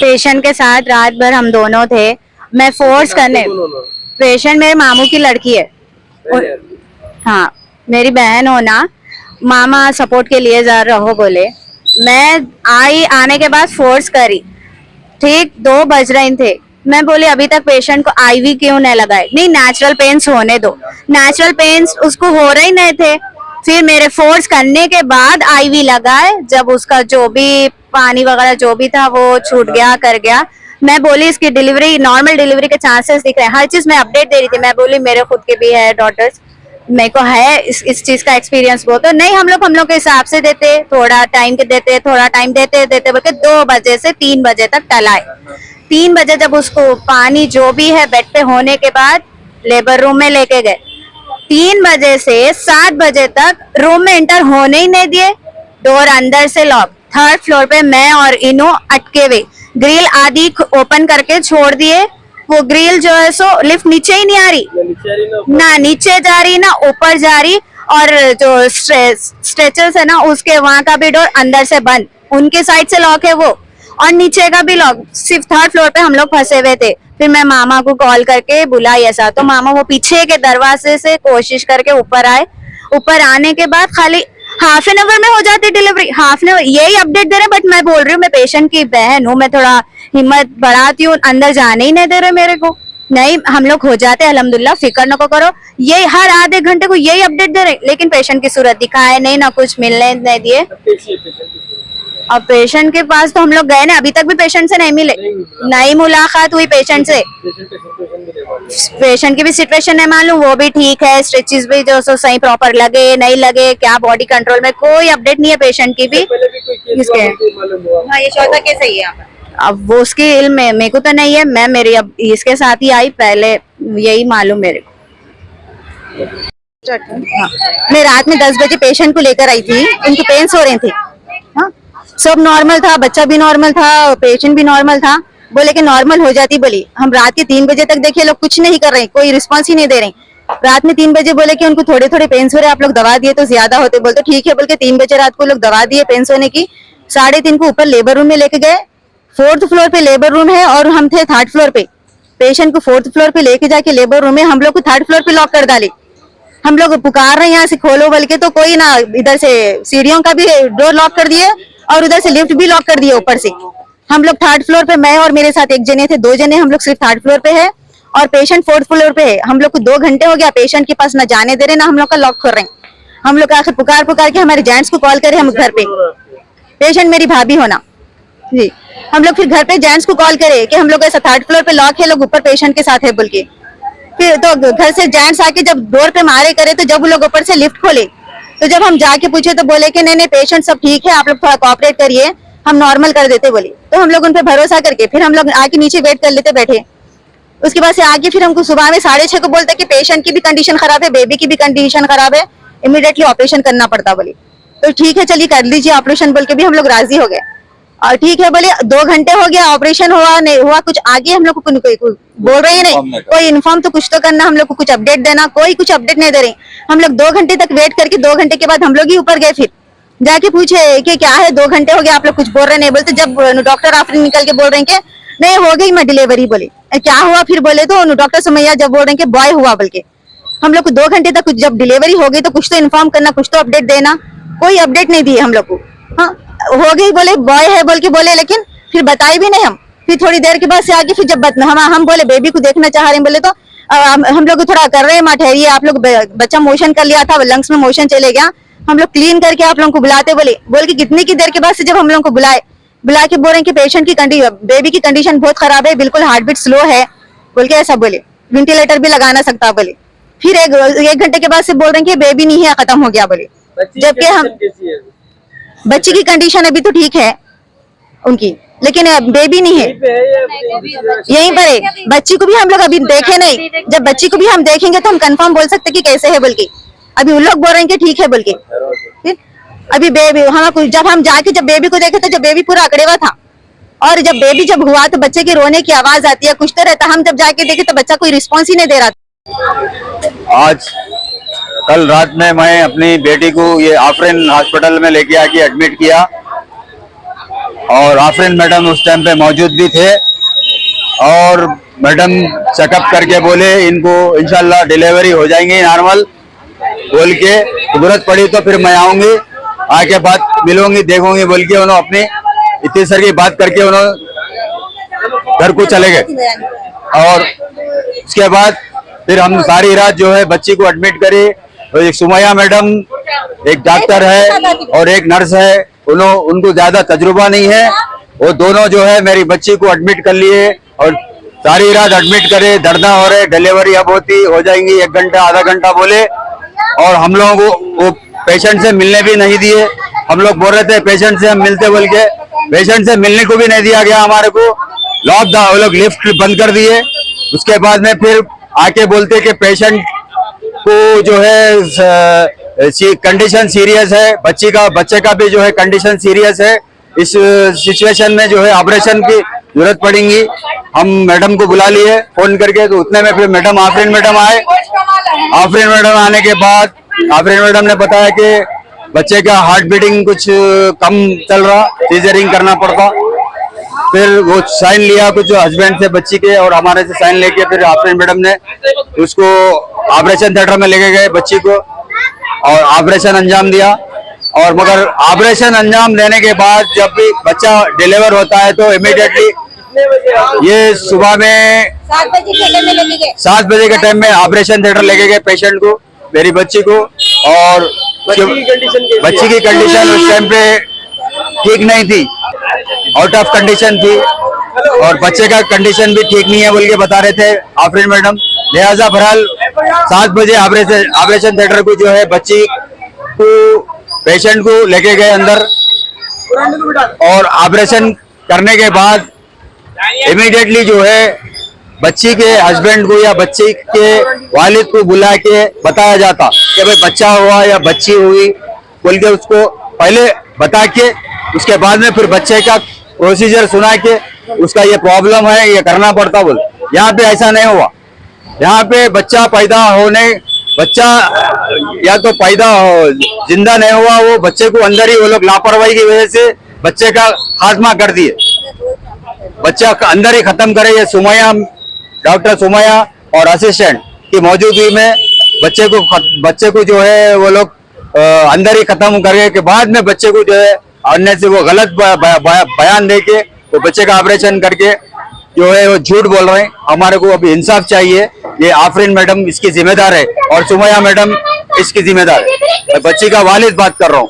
Patient के साथ रात भर हम दोनों थे। मैं फोर्स करने, पेशेंट मेरे मामू की लड़की है। हाँ, मेरी बहन हो ना, मामा सपोर्ट के लिए जा रहो बोले। मैं आने के बाद फोर्स करी। ठीक 2 बज रहे थे। मैं बोली अभी तक पेशेंट को आईवी क्यों नहीं लगाए? नहीं, नेचुरल पेन्स होने दो। नेचुरल पेन्स उसको हो रहे ही नहीं थे। फिर मेरे फोर्स करने के बाद आईवी लगाए। जब उसका जो भी पानी वगैरह जो भी था वो छूट गया, कर गया। मैं बोली इसकी डिलीवरी, नॉर्मल डिलीवरी के चांसेस दिख रहे हैं। हर चीज मैं अपडेट दे रही थी। मैं बोली मेरे खुद के भी है डॉटर्स, मेरे को है इस चीज का एक्सपीरियंस। वो तो नहीं, हम लोग के हिसाब से देते, थोड़ा टाइम के देते, थोड़ा टाइम देते देते बोल के 2 बजे से 3 बजे तक टलाए। 3 बजे जब उसको पानी जो भी है बेड पे होने के बाद लेबर रूम में लेके गए। 3 बजे से 7 बजे तक रूम में एंटर होने ही नहीं दिए। डोर अंदर से लॉक। 3rd फ्लोर पे मैं और इनो अटके हुए। ग्रिल आदि ओपन करके छोड़ दिए। वो ग्रिल जो है सो लिफ्ट नीचे ही नहीं आ रही, ना नीचे जा रही ना ऊपर जा रही। और जो स्ट्रेचर्स है ना उसके वहां का भी डोर अंदर से बंद, उनके साइड से लॉक है वो, और नीचे का भी लॉक। सिर्फ 3rd फ्लोर पे हम लोग फंसे हुए थे। फिर मैं मामा को कॉल करके बुलाई ऐसा, तो मामा वो पीछे के दरवाजे से कोशिश करके ऊपर आए। ऊपर आने के बाद खाली हाफ एन आवर में हो जाती डिलीवरी। हाफ एन आवर यही अपडेट दे रहे, बट मैं बोल रही हूँ मैं पेशेंट की बहन हूँ, मैं थोड़ा हिम्मत बढ़ाती हूँ। अंदर जाने ही नहीं दे रहे मेरे को। नहीं, हम लोग हो जाते अल्हम्दुलिल्लाह, फिक्र न करो। ये हर आधे घंटे को यही अपडेट दे रहे, लेकिन पेशेंट की सूरत दिखाए नहीं, ना कुछ मिलने नहीं दिए। अब पेशेंट के पास तो हम लोग गए ना, अभी तक भी पेशेंट से नहीं मिले, नहीं मुलाकात हुई पेशेंट से। पेशेंट की भी सिचुएशन नहीं मालूम, वो भी ठीक है। स्टिचेस भी जो सो सही प्रॉपर लगे नहीं लगे, क्या बॉडी कंट्रोल में, कोई अपडेट नहीं है पेशेंट की भी। किसके? हाँ, ये चौथा केस है यहाँ पर। अब वो उसकी इल्म में, मेरे को तो नहीं है। मैं मेरी अब इसके साथ ही आई, पहले यही मालूम मेरे को। हाँ, मैं रात में 10 बजे पेशेंट को लेकर आई थी। उनकी पेन्स हो रहे थे। हाँ, सब नॉर्मल था, बच्चा भी नॉर्मल था, पेशेंट भी नॉर्मल था। बोले कि नॉर्मल हो जाती। बोली हम रात के 3 बजे तक देखे, लोग कुछ नहीं कर रहे, कोई रिस्पांस ही नहीं दे रहे। रात में 3 बजे बोले कि उनको थोड़े थोड़े पेन्स हो रहे, आप लोग दवा दिए तो ज्यादा होते। बोलते ठीक है, बोल के 3 बजे रात को लोग दवा दिए पेन्स होने की। 3:30 को ऊपर लेबर रूम में लेके गए। 4th फ्लोर पे लेबर रूम है और हम थे 3rd फ्लोर पे। पेशेंट को 4th फ्लोर पे लेके जाके लेबर रूम में हम लोग को 3rd फ्लोर पे लॉक कर डाले। हम लोग पुकार रहे हैं यहाँ से खोलो बोल के, तो कोई ना, इधर से सीढ़ियों का भी डोर लॉक कर दिए और उधर से लिफ्ट भी लॉक कर दिए ऊपर से। हम लोग 3rd फ्लोर पे, मैं और मेरे साथ एक जने थे, 2 जने हम लोग सिर्फ 3rd फ्लोर पे है और पेशेंट 4th फ्लोर पे है। हम लोग को 2 घंटे हो गया पेशेंट के पास ना जाने दे रहे, ना हम लोग का लॉक कर रहे हैं। हम लोग आखिर पुकार के हमारे जेंट्स को कॉल करे, हम घर पे, पेशेंट मेरी भाभी होना जी, हम लोग फिर घर पे जेंट्स को कॉल करे कि हम लोग ऐसा 3rd फ्लोर पे लॉक है, लोग ऊपर पेशेंट के साथ है बोल के। फिर तो घर से जेंट्स आके जब डोर पे मारे करे, तो जब लोग ऊपर से लिफ्ट खोले, तो जब हम जाके पूछे तो बोले कि नहीं पेशेंट सब ठीक है, आप लोग थोड़ा कोऑपरेट करिए, हम नॉर्मल कर देते बोले। तो हम लोग उन पे भरोसा करके फिर हम लोग आके नीचे वेट कर लेते बैठे। उसके बाद से आगे फिर हमको सुबह में 6:30 को बोलते कि पेशेंट की भी कंडीशन खराब है, बेबी की भी कंडीशन खराब है, इमीडिएटली ऑपरेशन करना पड़ता बोले। तो ठीक है चलिए कर लीजिए ऑपरेशन बोल के भी हम लोग राजी हो गए। और ठीक है बोले 2 घंटे हो गया, ऑपरेशन हुआ नहीं हुआ कुछ, आगे हम लोग को कोई बोल रहे हैं नहीं, कोई इन्फॉर्म तो कुछ तो करना, हम लोग को कुछ अपडेट देना, कोई कुछ अपडेट नहीं दे रहे। हम लोग 2 घंटे तक वेट करके 2 घंटे के बाद हम लोग ही ऊपर गए। फिर जाके पूछे कि क्या है, 2 घंटे हो गए आप लोग कुछ बोल रहे नहीं बोलते। जब डॉक्टर आफरीन निकल के बोल रहे हैं कि नहीं हो गई मैं डिलीवरी, बोली क्या हुआ फिर बोले तो डॉक्टर सुमैया जब बोल रहे हैं कि बॉय हुआ बोल के। हम लोग को 2 घंटे तक कुछ, जब डिलीवरी हो गई तो कुछ तो इन्फॉर्म करना, कुछ तो अपडेट देना, कोई अपडेट नहीं दिए हम लोग को। हाँ हो गई बोले बॉय है बोल के बोले, लेकिन फिर बताई भी नहीं हम। फिर थोड़ी देर के बाद से आगे फिर जब हम बोले बेबी को देखना चाह रहे हैं, बोले तो हम लोग थोड़ा कर रहे हैं माँ ठहरिए, आप लोग बच्चा मोशन कर लिया था, लंग्स में मोशन चले गया, हम लोग क्लीन करके आप लोगों को बुलाते बोल के कितनी की देर के बाद से जब हम लोगों को बुला के बोल रहे हैं कि पेशेंट की बेबी की कंडीशन बहुत खराब है, बिल्कुल हार्ट बीट स्लो है बोल के ऐसा बोले, वेंटिलेटर भी लगा ना सकता बोले। फिर एक घंटे के बाद से बोल रहे हैं कि बेबी नहीं है, खत्म हो गया बोले। जबकि हम बच्ची की कंडीशन अभी तो ठीक है उनकी, लेकिन बेबी नहीं है। यहीं पर है, बच्ची को भी हम लोग अभी देखे नहीं, जब बच्ची को भी हम देखेंगे तो हम कंफर्म बोल सकते कि कैसे है बोल के। अभी उन लोग बोल रहे हैं कि ठीक है बोल के। अभी बेबी जब हम जाके जब बेबी को देखे तो जब बेबी पूरा अकड़ेवा था, और जब बेबी जब हुआ तो बच्चे की रोने की आवाज आती है, कुछ तो रहता। हम जब जाके देखे तो बच्चा कोई रिस्पॉन्स ही नहीं दे रहा था। कल रात में मैं अपनी बेटी को ये आफरीन हॉस्पिटल में लेके आके एडमिट किया, और आफरीन मैडम उस टाइम पे मौजूद भी थे, और मैडम चेकअप करके बोले इनको इंशाल्लाह डिलीवरी हो जाएंगी नॉर्मल बोल के। जरूरत पड़ी तो फिर मैं आऊंगी, आके बात मिलूंगी देखूंगी बोल के उन्होंने अपनी इतनी सर की बात करके उन्होंने घर को चले गए। और उसके बाद फिर हम सारी रात जो है बच्ची को एडमिट करे, तो एक सुमैया मैडम, एक डॉक्टर है और एक नर्स है, उनको ज्यादा तजुर्बा नहीं है, वो दोनों जो है मेरी बच्ची को एडमिट कर लिए और सारी रात एडमिट करे, दर्द हो रहे, डिलीवरी अब होती हो जाएंगी 1 घंटा आधा घंटा बोले। और हम लोगों को वो पेशेंट से मिलने भी नहीं दिए। हम लोग बोल रहे थे पेशेंट से हम मिलते बोल के, पेशेंट से मिलने को भी नहीं दिया गया हमारे को। वो लोग लिफ्ट बंद कर दिए। उसके बाद में फिर आके बोलते कि पेशेंट को जो है कंडीशन सीरियस है, बच्चे का भी जो है कंडीशन सीरियस है, इस सिचुएशन में जो है ऑपरेशन की जरूरत पड़ेगी। हम मैडम को बुला लिए फोन करके, तो उतने में फिर आफरीन मैडम आए। आफरीन मैडम आने के बाद आफरीन मैडम ने बताया कि बच्चे का हार्ट बीटिंग कुछ कम चल रहा, सीजरिंग करना पड़ता। फिर वो साइन लिया कुछ हस्बैंड से बच्ची के और हमारे से साइन लेके फिर आफरीन मैडम ने उसको ऑपरेशन थिएटर में लेके गए बच्ची को, और ऑपरेशन अंजाम दिया। और मगर ऑपरेशन अंजाम देने के बाद जब भी बच्चा डिलीवर होता है तो इमीडिएटली ये सुबह में 7 बजे के टाइम में ऑपरेशन थिएटर लेके गए पेशेंट को, मेरी बच्ची को। और बच्ची की कंडीशन उस टाइम पे ठीक नहीं थी, आउट ऑफ कंडीशन थी, और बच्चे का कंडीशन भी ठीक नहीं है बोल के बता रहे थे आफरीन मैडम। लिहाजा बहरहाल 7 बजे ऑपरेशन थिएटर को जो है बच्ची को पेशेंट को लेके गए अंदर, और ऑपरेशन करने के बाद इमीडिएटली जो है बच्ची के हस्बैंड को या बच्ची के वालिद को बुला के बताया जाता कि भाई बच्चा हुआ या बच्ची हुई बोल के, उसको पहले बता के उसके बाद में फिर बच्चे का प्रोसीजर सुना के उसका ये प्रॉब्लम है ये करना पड़ता बोल। यहाँ पे ऐसा नहीं हुआ। यहाँ पे बच्चा या तो पैदा जिंदा नहीं हुआ, वो बच्चे को अंदर ही वो लोग लापरवाही की वजह से बच्चे का खात्मा कर दिए, बच्चा अंदर ही खत्म करे। ये डॉक्टर सुमैया और असिस्टेंट की मौजूदगी में बच्चे को जो है वो लोग अंदर ही खत्म करने के बाद में बच्चे को जो है अन्य से वो गलत बयान देके वो बच्चे का ऑपरेशन करके जो है वो झूठ बोल रहे हैं। हमारे को अभी इंसाफ चाहिए। ये आफरीन मैडम इसकी जिम्मेदार है और सुमैया मैडम इसकी जिम्मेदार है। मैं बच्ची का वालिद बात कर रहा हूँ।